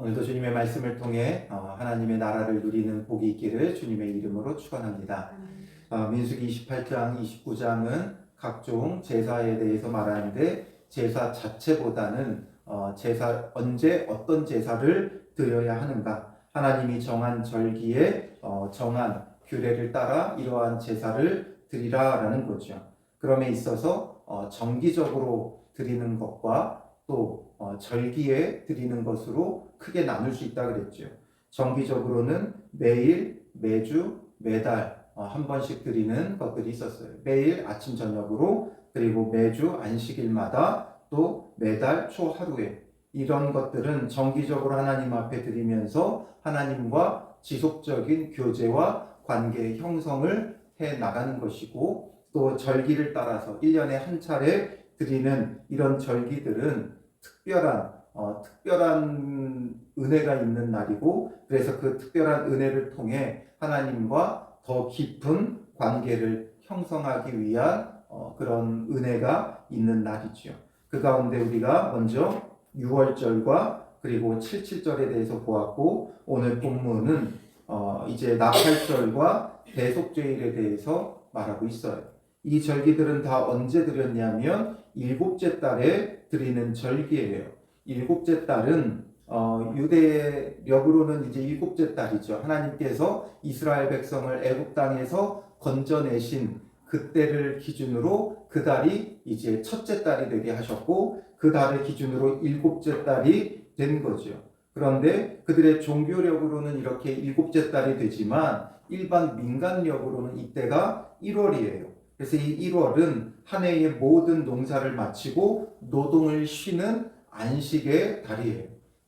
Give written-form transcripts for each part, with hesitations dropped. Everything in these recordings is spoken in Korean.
오늘도 주님의 말씀을 통해 하나님의 나라를 누리는 복이 있기를 주님의 이름으로 축원합니다. 민수기 28장, 29장은 각종 제사에 대해서 말하는데 제사 자체보다는 제사 언제 어떤 제사를 드려야 하는가, 하나님이 정한 절기에 정한 규례를 따라 이러한 제사를 드리라라는 거죠. 그럼에 있어서 정기적으로 드리는 것과 또 절기에 드리는 것으로 크게 나눌 수 있다 그랬죠. 정기적으로는 매일, 매주, 매달 한 번씩 드리는 것들이 있었어요. 매일 아침 저녁으로, 그리고 매주 안식일마다, 또 매달 초하루에, 이런 것들은 정기적으로 하나님 앞에 드리면서 하나님과 지속적인 교제와 관계 형성을 해 나가는 것이고, 또 절기를 따라서 1년에 한 차례 드리는 이런 절기들은 특별한 은혜가 있는 날이고, 그래서 그 특별한 은혜를 통해 하나님과 더 깊은 관계를 형성하기 위한 그런 은혜가 있는 날이죠. 그 가운데 우리가 먼저 6월절과 그리고 77절에 대해서 보았고, 오늘 본문은 이제 나팔절과 대속죄일에 대해서 말하고 있어요. 이 절기들은 다 언제 드렸냐면 일곱째 달에 드리는 절기예요. 일곱째 달은 유대력으로는 이제 일곱째 달이죠. 하나님께서 이스라엘 백성을 애굽 땅에서 건져내신 그때를 기준으로 그 달이 이제 첫째 달이 되게 하셨고, 그 달을 기준으로 일곱째 달이 된 거죠. 그런데 그들의 종교력으로는 이렇게 일곱째 달이 되지만 일반 민간력으로는 이때가 1월이에요. 그래서 이 1월은 한 해의 모든 농사를 마치고 노동을 쉬는 안식의 달이에요.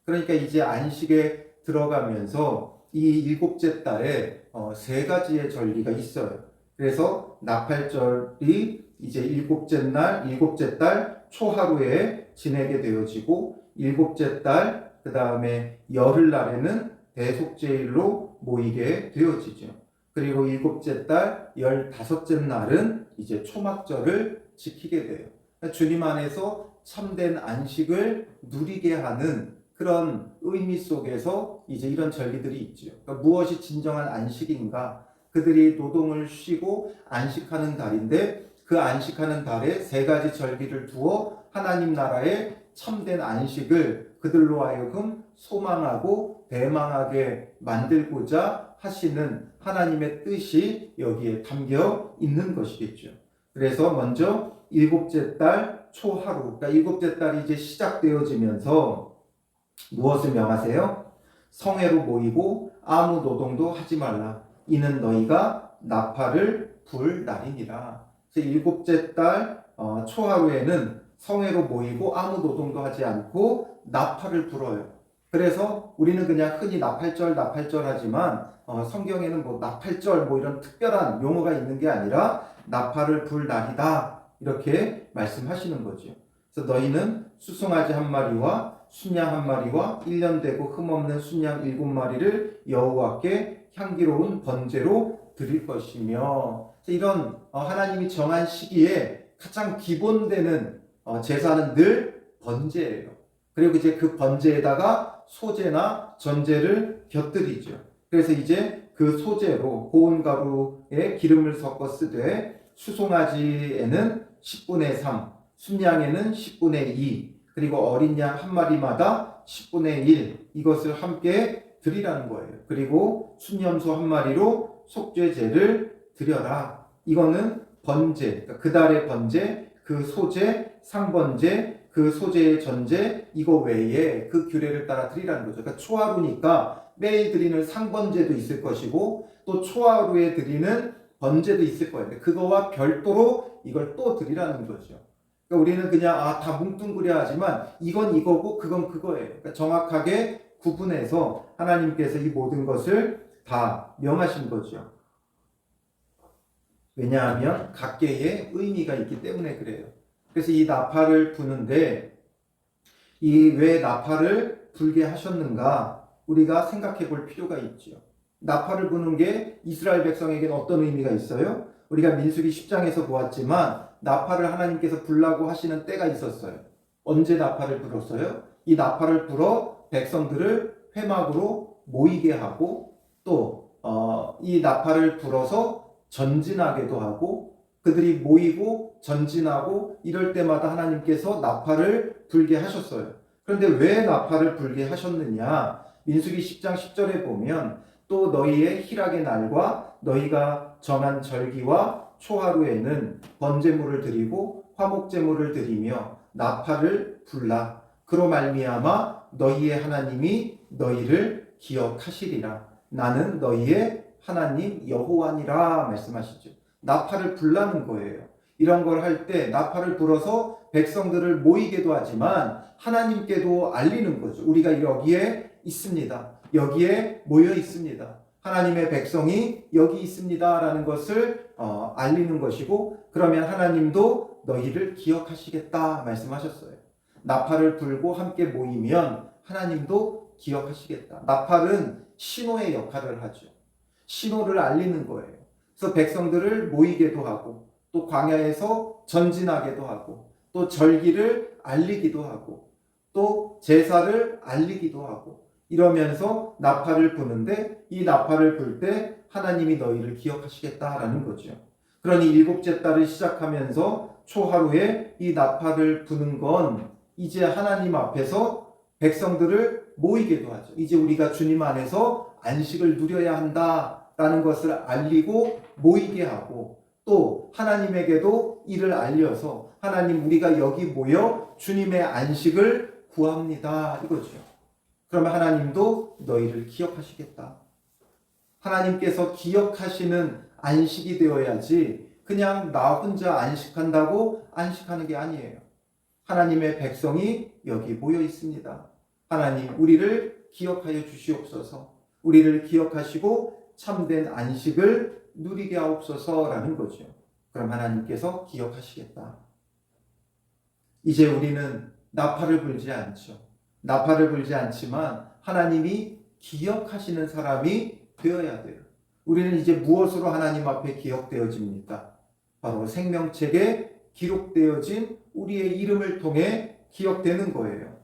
그러니까 이제 안식에 들어가면서 이 일곱째 달에 세 가지의 절기가 있어요. 그래서 나팔절이 이제 일곱째 달 초하루에 지내게 되어지고, 일곱째 달, 그 다음에 열흘날에는 대속죄일로 모이게 되어지죠. 그리고 일곱째 달 15째 날은 이제 초막절을 지키게 돼요. 주님 안에서 참된 안식을 누리게 하는 그런 의미 속에서 이제 이런 절기들이 있죠. 그러니까 무엇이 진정한 안식인가? 그들이 노동을 쉬고 안식하는 달인데, 그 안식하는 달에 세 가지 절기를 두어 하나님 나라의 참된 안식을 그들로 하여금 소망하고 대망하게 만들고자 하시는 하나님의 뜻이 여기에 담겨 있는 것이겠죠. 그래서 먼저 일곱째 달 초하루, 그러니까 일곱째 달이 이제 시작되어지면서 무엇을 명하세요? 성회로 모이고 아무 노동도 하지 말라. 이는 너희가 나팔을 불 날이니라. 그래서 일곱째 달 초하루에는 성회로 모이고 아무 노동도 하지 않고 나팔을 불어요. 그래서 우리는 그냥 흔히 나팔절 하지만 성경에는 뭐 나팔절 이런 특별한 용어가 있는 게 아니라 나팔을 불 날이다, 이렇게 말씀하시는 거죠. 그래서 너희는 수송아지 한 마리와 순양 한 마리와 1년 되고 흠없는 순양 7마리를 여호와께 향기로운 번제로 드릴 것이며, 이런 하나님이 정한 시기에 가장 기본되는 제사는 늘 번제예요. 그리고 이제 그 번제에다가 소제나 전제를 곁들이죠. 그래서 이제 그 소제로 고운 가루에 기름을 섞어 쓰되, 수송아지에는 10분의 3, 순양에는 10분의 2, 그리고 어린 양 한 마리마다 10분의 1, 이것을 함께 드리라는 거예요. 그리고 순염소 한 마리로 속죄제를 드려라. 이거는 번제, 그러니까 그 달의 번제, 그 소제, 상번제, 그 소제의 전제, 이거 외에 그 규례를 따라 드리라는 거죠. 그러니까 초하루니까 매일 드리는 상번제도 있을 것이고, 또 초하루에 드리는 번제도 있을 거예요. 그거와 별도로 이걸 또 드리라는 거죠. 그러니까 우리는 그냥 다 뭉뚱그려 하지만 이건 이거고 그건 그거예요. 그러니까 정확하게 구분해서 하나님께서 이 모든 것을 다 명하신 거죠. 왜냐하면 각계의 의미가 있기 때문에 그래요. 그래서 이 나팔을 부는데, 이 왜 나팔을 불게 하셨는가 우리가 생각해 볼 필요가 있죠. 나팔을 부는 게 이스라엘 백성에게는 어떤 의미가 있어요? 우리가 민수기 10장에서 보았지만 나팔을 하나님께서 불라고 하시는 때가 있었어요. 언제 나팔을 불었어요? 이 나팔을 불어 백성들을 회막으로 모이게 하고 또 이 나팔을 불어서 전진하게도 하고 그들이 모이고 전진하고 이럴 때마다 하나님께서 나팔을 불게 하셨어요. 그런데 왜 나팔을 불게 하셨느냐? 민수기 10장 10절에 보면 또 너희의 희락의 날과 너희가 정한 절기와 초하루에는 번제물을 드리고 화목제물을 드리며 나팔을 불라. 그로 말미암아 너희의 하나님이 너희를 기억하시리라. 나는 너희의 하나님 여호와니라 말씀하시죠. 나팔을 불라는 거예요. 이런 걸 할 때 나팔을 불어서 백성들을 모이게도 하지만 하나님께도 알리는 거죠. 우리가 여기에 있습니다. 여기에 모여 있습니다. 하나님의 백성이 여기 있습니다 라는 것을 알리는 것이고, 그러면 하나님도 너희를 기억하시겠다 말씀하셨어요. 나팔을 불고 함께 모이면 하나님도 기억하시겠다. 나팔은 신호의 역할을 하죠. 신호를 알리는 거예요. 그래서 백성들을 모이게도 하고 또 광야에서 전진하게도 하고 또 절기를 알리기도 하고 또 제사를 알리기도 하고 이러면서 나팔을 부는데, 이 나팔을 불 때 하나님이 너희를 기억하시겠다라는 거죠. 그러니 일곱째 달을 시작하면서 초하루에 이 나팔을 부는 건 이제 하나님 앞에서 백성들을 모이게도 하죠. 이제 우리가 주님 안에서 안식을 누려야 한다라는 것을 알리고 모이게 하고, 또 하나님에게도 이를 알려서 하나님 우리가 여기 모여 주님의 안식을 구합니다 이거죠. 그러면 하나님도 너희를 기억하시겠다. 하나님께서 기억하시는 안식이 되어야지 그냥 나 혼자 안식한다고 안식하는 게 아니에요. 하나님의 백성이 여기 모여 있습니다. 하나님 우리를 기억하여 주시옵소서. 우리를 기억하시고 참된 안식을 누리게 하옵소서라는 거죠. 그럼 하나님께서 기억하시겠다. 이제 우리는 나팔을 불지 않죠. 나팔을 불지 않지만 하나님이 기억하시는 사람이 되어야 돼요. 우리는 이제 무엇으로 하나님 앞에 기억되어집니까? 바로 생명책에 기록되어진 우리의 이름을 통해 기억되는 거예요.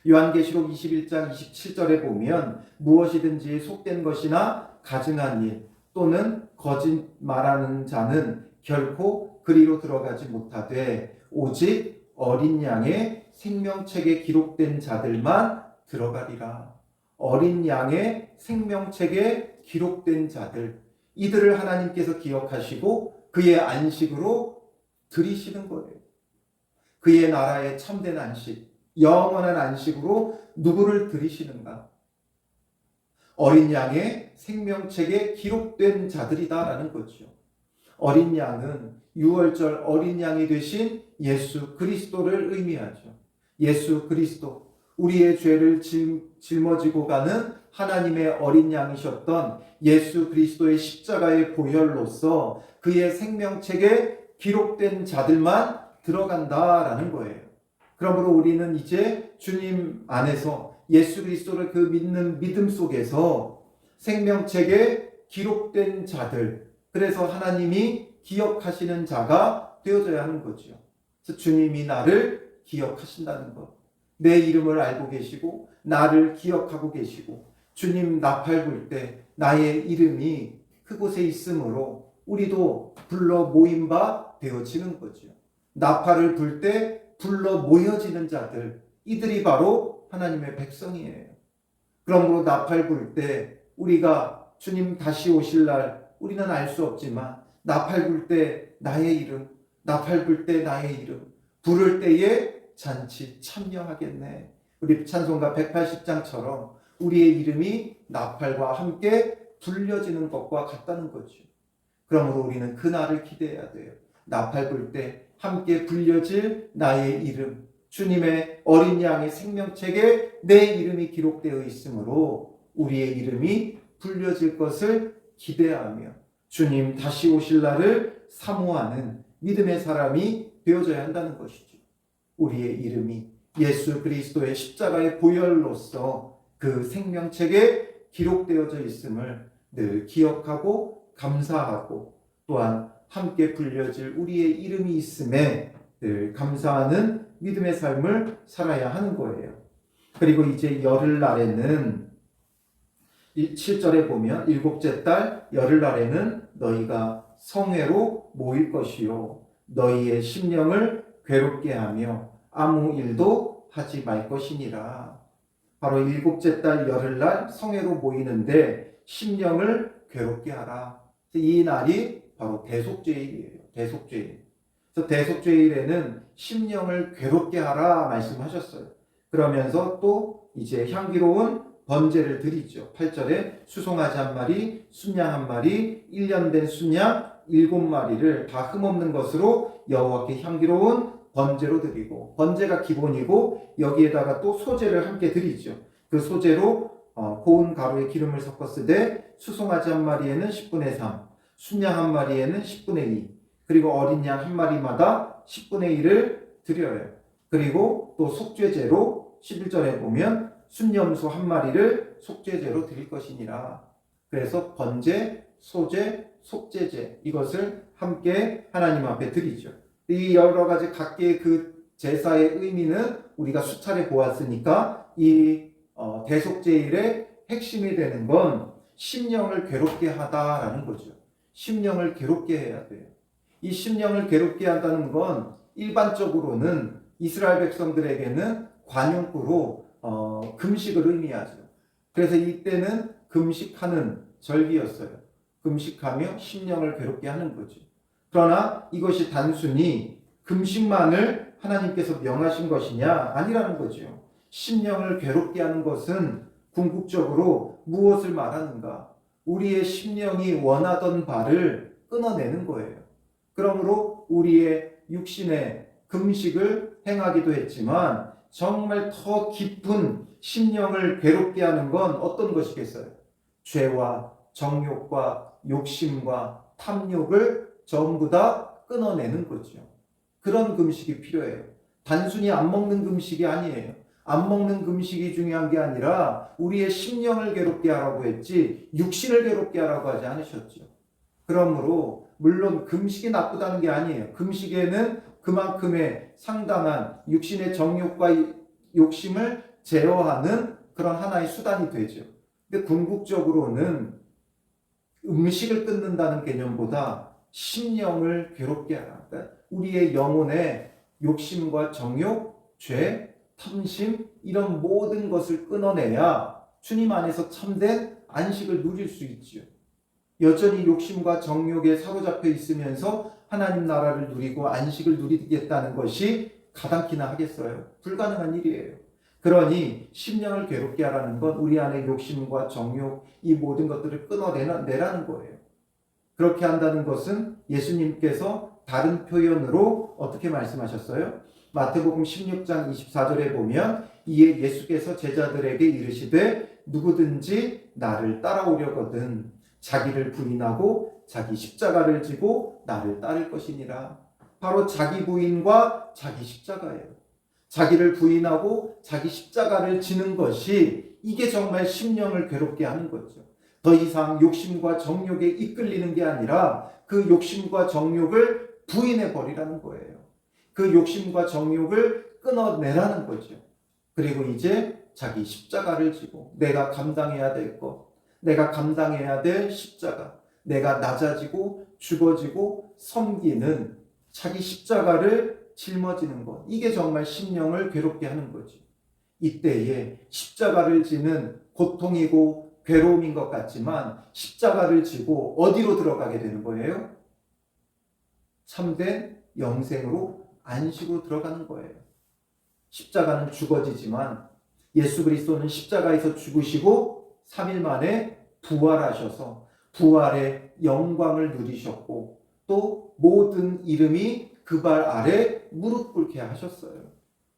요한계시록 21장 27절에 보면 무엇이든지 속된 것이나 가증한 일 또는 거짓 말하는 자는 결코 그리로 들어가지 못하되 오직 어린 양의 생명책에 기록된 자들만 들어가리라. 어린 양의 생명책에 기록된 자들, 이들을 하나님께서 기억하시고 그의 안식으로 들이시는 거예요. 그의 나라의 참된 안식, 영원한 안식으로 누구를 들이시는가? 어린 양의 생명책에 기록된 자들이다라는 거죠. 어린 양은 유월절 어린 양이 되신 예수 그리스도를 의미하죠. 예수 그리스도, 우리의 죄를 짊어지고 가는 하나님의 어린 양이셨던 예수 그리스도의 십자가의 보혈로서 그의 생명책에 기록된 자들만 들어간다라는 거예요. 그러므로 우리는 이제 주님 안에서 예수 그리스도를 그 믿는 믿음 속에서 생명책에 기록된 자들, 그래서 하나님이 기억하시는 자가 되어져야 하는 거죠. 그래서 주님이 나를 기억하신다는 것, 내 이름을 알고 계시고 나를 기억하고 계시고 주님 나팔 불 때 나의 이름이 그곳에 있으므로 우리도 불러 모인 바 되어지는 거죠. 나팔을 불 때 불러 모여지는 자들, 이들이 바로 하나님의 백성이에요. 그러므로 나팔 불 때 우리가 주님 다시 오실 날 우리는 알 수 없지만 나팔 불 때 나의 이름, 나팔 불 때 나의 이름, 부를 때에 잔치 참여하겠네. 우리 찬송가 180장처럼 우리의 이름이 나팔과 함께 불려지는 것과 같다는 거죠. 그러므로 우리는 그날을 기대해야 돼요. 나팔 불 때 함께 불려질 나의 이름, 주님의 어린 양의 생명책에 내 이름이 기록되어 있으므로 우리의 이름이 불려질 것을 기대하며 주님 다시 오실 날을 사모하는 믿음의 사람이 되어져야 한다는 것이죠. 우리의 이름이 예수 그리스도의 십자가의 보혈로서 그 생명책에 기록되어져 있음을 늘 기억하고 감사하고, 또한 함께 불려질 우리의 이름이 있음에 늘 감사하는 믿음의 삶을 살아야 하는 거예요. 그리고 이제 열흘날에는 7절에 보면 일곱째 달 열흘날에는 너희가 성회로 모일 것이요 너희의 심령을 괴롭게 하며 아무 일도 하지 말 것이니라. 바로 일곱째 달 열흘날 성회로 모이는데 심령을 괴롭게 하라. 이 날이 바로 대속죄일이에요. 대속죄일. 그래서 대속죄일에는 심령을 괴롭게 하라 말씀하셨어요. 그러면서 또 이제 향기로운 번제를 드리죠. 8절에 수송아지 한 마리, 순양 한 마리, 1년 된 순양 7마리를 다 흠없는 것으로 여호와께 향기로운 번제로 드리고, 번제가 기본이고 여기에다가 또 소제를 함께 드리죠. 그 소제로 고운 가루에 기름을 섞었으되 수송아지 한 마리에는 10분의 3, 순양 한 마리에는 10분의 2, 그리고 어린 양 한 마리마다 10분의 1을 드려요. 그리고 또 속죄제로 11절에 보면 순염소 한 마리를 속죄제로 드릴 것이니라. 그래서 번제, 소제, 속죄제 이것을 함께 하나님 앞에 드리죠. 이 여러 가지 각계의 그 제사의 의미는 우리가 수차례 보았으니까 이 대속제일의 핵심이 되는 건 심령을 괴롭게 하다라는 거죠. 심령을 괴롭게 해야 돼요. 이 심령을 괴롭게 한다는 건 일반적으로는 이스라엘 백성들에게는 관용구로 금식을 의미하죠. 그래서 이때는 금식하는 절기였어요. 금식하며 심령을 괴롭게 하는 거죠. 그러나 이것이 단순히 금식만을 하나님께서 명하신 것이냐? 아니라는 거죠. 심령을 괴롭게 하는 것은 궁극적으로 무엇을 말하는가? 우리의 심령이 원하던 바를 끊어내는 거예요. 그러므로 우리의 육신의 금식을 행하기도 했지만 정말 더 깊은 심령을 괴롭게 하는 건 어떤 것이겠어요? 죄와 정욕과 욕심과 탐욕을 전부 다 끊어내는 거죠. 그런 금식이 필요해요. 단순히 안 먹는 금식이 아니에요. 안 먹는 금식이 중요한 게 아니라 우리의 심령을 괴롭게 하라고 했지 육신을 괴롭게 하라고 하지 않으셨죠. 그러므로 물론 금식이 나쁘다는 게 아니에요. 금식에는 그만큼의 상당한 육신의 정욕과 욕심을 제어하는 그런 하나의 수단이 되죠. 근데 궁극적으로는 음식을 끊는다는 개념보다 심령을 괴롭게 하라. 그러니까 우리의 영혼의 욕심과 정욕, 죄, 탐심 이런 모든 것을 끊어내야 주님 안에서 참된 안식을 누릴 수 있지요. 여전히 욕심과 정욕에 사로잡혀 있으면서 하나님 나라를 누리고 안식을 누리겠다는 것이 가당키나 하겠어요? 불가능한 일이에요. 그러니 심령을 괴롭게 하라는 건 우리 안에 욕심과 정욕 이 모든 것들을 끊어내라는 거예요. 그렇게 한다는 것은 예수님께서 다른 표현으로 어떻게 말씀하셨어요? 마태복음 16장 24절에 보면 이에 예수께서 제자들에게 이르시되 누구든지 나를 따라오려거든 자기를 부인하고 자기 십자가를 지고 나를 따를 것이니라. 바로 자기 부인과 자기 십자가예요. 자기를 부인하고 자기 십자가를 지는 것이 이게 정말 심령을 괴롭게 하는 거죠. 더 이상 욕심과 정욕에 이끌리는 게 아니라 그 욕심과 정욕을 부인해 버리라는 거예요. 그 욕심과 정욕을 끊어내라는 거죠. 그리고 이제 자기 십자가를 지고 내가 감당해야 될 것, 내가 감당해야 될 십자가, 내가 낮아지고 죽어지고 섬기는 자기 십자가를 짊어지는 것, 이게 정말 심령을 괴롭게 하는 거지. 이때에 십자가를 지는 고통이고 괴로움인 것 같지만 십자가를 지고 어디로 들어가게 되는 거예요? 참된 영생으로 안식으로 들어가는 거예요. 십자가는 죽어지지만 예수 그리스도는 십자가에서 죽으시고 3일 만에 부활하셔서 부활의 영광을 누리셨고 또 모든 이름이 그 발 아래 무릎 꿇게 하셨어요.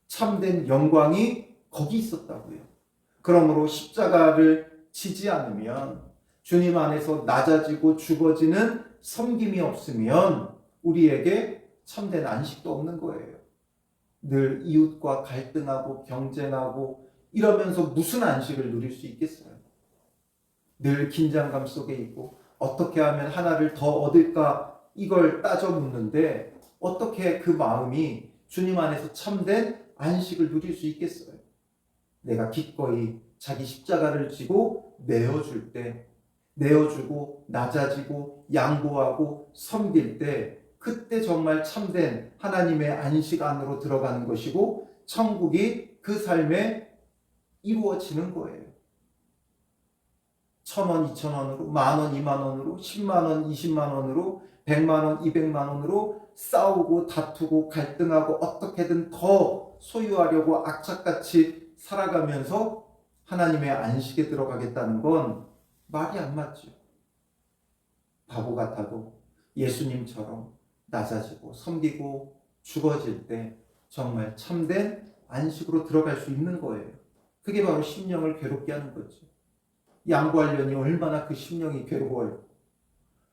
참된 영광이 거기 있었다고요. 그러므로 십자가를 지지 않으면 주님 안에서 낮아지고 죽어지는 섬김이 없으면 우리에게 참된 안식도 없는 거예요. 늘 이웃과 갈등하고 경쟁하고 이러면서 무슨 안식을 누릴 수 있겠어요? 늘 긴장감 속에 있고 어떻게 하면 하나를 더 얻을까 이걸 따져 묻는데 어떻게 그 마음이 주님 안에서 참된 안식을 누릴 수 있겠어요? 내가 기꺼이 자기 십자가를 지고 내어줄 때, 내어주고 낮아지고 양보하고 섬길 때, 그때 정말 참된 하나님의 안식 안으로 들어가는 것이고 천국이 그 삶에 이루어지는 거예요. 1,000원, 2,000원으로, 10,000원, 20,000원으로, 10만원, 20만원으로, 100만원, 200만원으로 싸우고 다투고 갈등하고 어떻게든 더 소유하려고 악착같이 살아가면서 하나님의 안식에 들어가겠다는 건 말이 안 맞죠. 바보 같아도 예수님처럼 낮아지고 섬기고 죽어질 때 정말 참된 안식으로 들어갈 수 있는 거예요. 그게 바로 심령을 괴롭게 하는 거죠. 양보하려니 얼마나 그 심령이 괴로워요.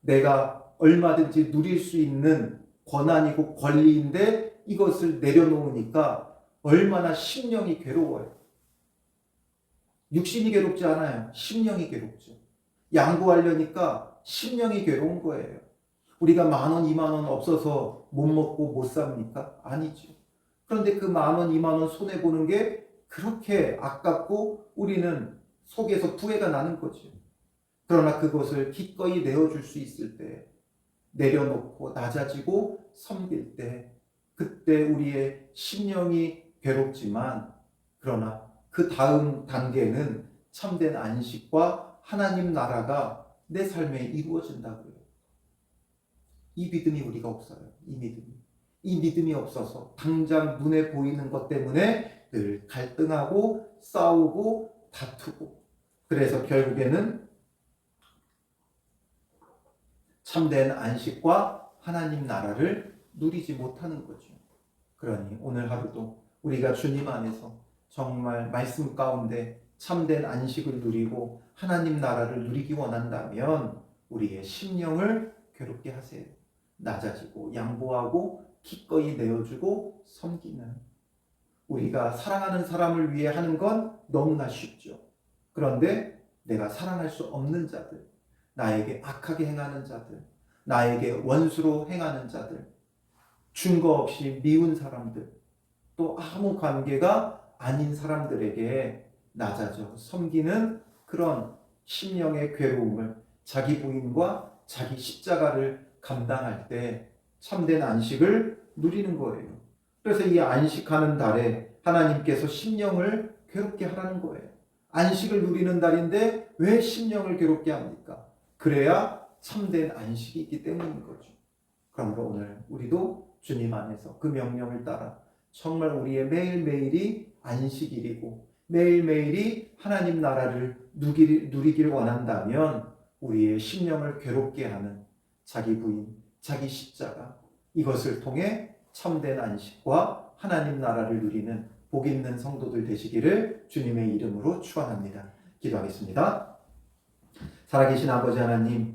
내가 얼마든지 누릴 수 있는 권한이고 권리인데 이것을 내려놓으니까 얼마나 심령이 괴로워요. 육신이 괴롭지 않아요. 심령이 괴롭죠. 양보하려니까 심령이 괴로운 거예요. 우리가 10,000원, 20,000원 없어서 못 먹고 못 삽니까? 아니죠. 그런데 그 10,000원, 20,000원 손해보는 게 그렇게 아깝고 우리는 속에서 부해가 나는 거죠. 그러나 그것을 기꺼이 내어줄 수 있을 때, 내려놓고 낮아지고 섬길 때, 그때 우리의 심령이 괴롭지만, 그러나 그 다음 단계는 참된 안식과 하나님 나라가 내 삶에 이루어진다고요. 이 믿음이 우리가 없어요. 이 믿음이 없어서 당장 눈에 보이는 것 때문에 늘 갈등하고 싸우고 다투고, 그래서 결국에는 참된 안식과 하나님 나라를 누리지 못하는 거죠. 그러니 오늘 하루도 우리가 주님 안에서 정말 말씀 가운데 참된 안식을 누리고 하나님 나라를 누리기 원한다면 우리의 심령을 괴롭게 하세요. 낮아지고 양보하고 기꺼이 내어주고 섬기는, 우리가 사랑하는 사람을 위해 하는 건 너무나 쉽죠. 그런데 내가 사랑할 수 없는 자들, 나에게 악하게 행하는 자들, 나에게 원수로 행하는 자들, 증거 없이 미운 사람들, 또 아무 관계가 아닌 사람들에게 낮아져 섬기는 그런 심령의 괴로움을, 자기 부인과 자기 십자가를 감당할 때 참된 안식을 누리는 거예요. 그래서 이 안식하는 달에 하나님께서 심령을 괴롭게 하라는 거예요. 안식을 누리는 달인데 왜 심령을 괴롭게 합니까? 그래야 참된 안식이 있기 때문인 거죠. 그러므로 오늘 우리도 주님 안에서 그 명령을 따라 정말 우리의 매일매일이 안식일이고 매일매일이 하나님 나라를 누리길 원한다면 우리의 심령을 괴롭게 하는 자기 부인, 자기 십자가, 이것을 통해 참된 안식과 하나님 나라를 누리는 복 있는 성도들 되시기를 주님의 이름으로 축원합니다. 기도하겠습니다. 살아계신 아버지 하나님,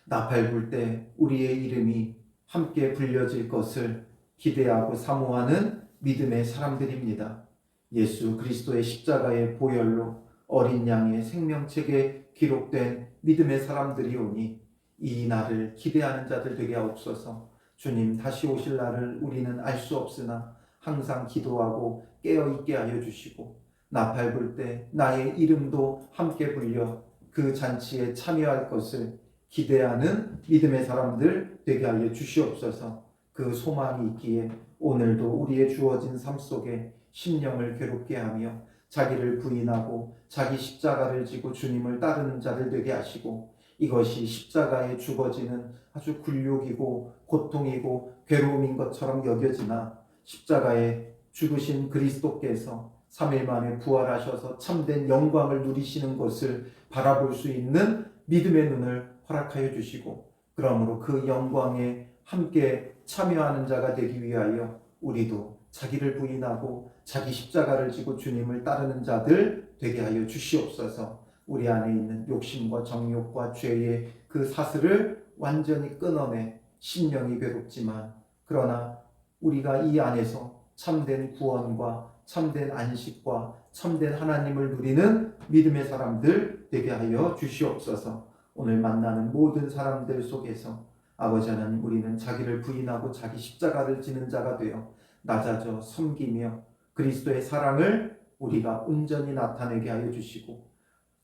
나팔 불 때 우리의 이름이 함께 불려질 것을 기대하고 사모하는 믿음의 사람들입니다. 예수 그리스도의 십자가의 보혈로 어린 양의 생명책에 기록된 믿음의 사람들이오니 이 날을 기대하는 자들 되게 하옵소서. 주님 다시 오실 날을 우리는 알 수 없으나 항상 기도하고 깨어있게 하여 주시고, 나팔 불 때 나의 이름도 함께 불려 그 잔치에 참여할 것을 기대하는 믿음의 사람들 되게 하여 주시옵소서. 그 소망이 있기에 오늘도 우리의 주어진 삶 속에 심령을 괴롭게 하며 자기를 부인하고 자기 십자가를 지고 주님을 따르는 자들 되게 하시고, 이것이 십자가에 죽어지는 아주 굴욕이고 고통이고 괴로움인 것처럼 여겨지나 십자가에 죽으신 그리스도께서 3일 만에 부활하셔서 참된 영광을 누리시는 것을 바라볼 수 있는 믿음의 눈을 허락하여 주시고, 그러므로 그 영광에 함께 참여하는 자가 되기 위하여 우리도 자기를 부인하고 자기 십자가를 지고 주님을 따르는 자들 되게 하여 주시옵소서. 우리 안에 있는 욕심과 정욕과 죄의 그 사슬을 완전히 끊어내 심령이 괴롭지만, 그러나 우리가 이 안에서 참된 구원과 참된 안식과 참된 하나님을 누리는 믿음의 사람들 되게 하여 주시옵소서. 오늘 만나는 모든 사람들 속에서 아버지 하나님, 우리는 자기를 부인하고 자기 십자가를 지는 자가 되어 낮아져 섬기며 그리스도의 사랑을 우리가 온전히 나타내게 하여 주시고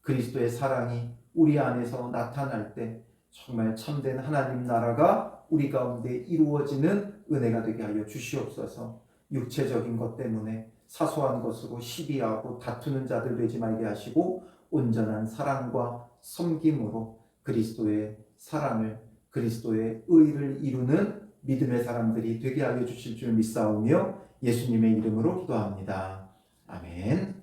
그리스도의 사랑이 우리 안에서 나타날 때 정말 참된 하나님 나라가 우리 가운데 이루어지는 은혜가 되게 하여 주시옵소서. 육체적인 것 때문에 사소한 것으로 시비하고 다투는 자들 되지 말게 하시고 온전한 사랑과 섬김으로 그리스도의 사랑을 그리스도의 의를 이루는 믿음의 사람들이 되게 하여 주실 줄 믿사오며 예수님의 이름으로 기도합니다. 아멘.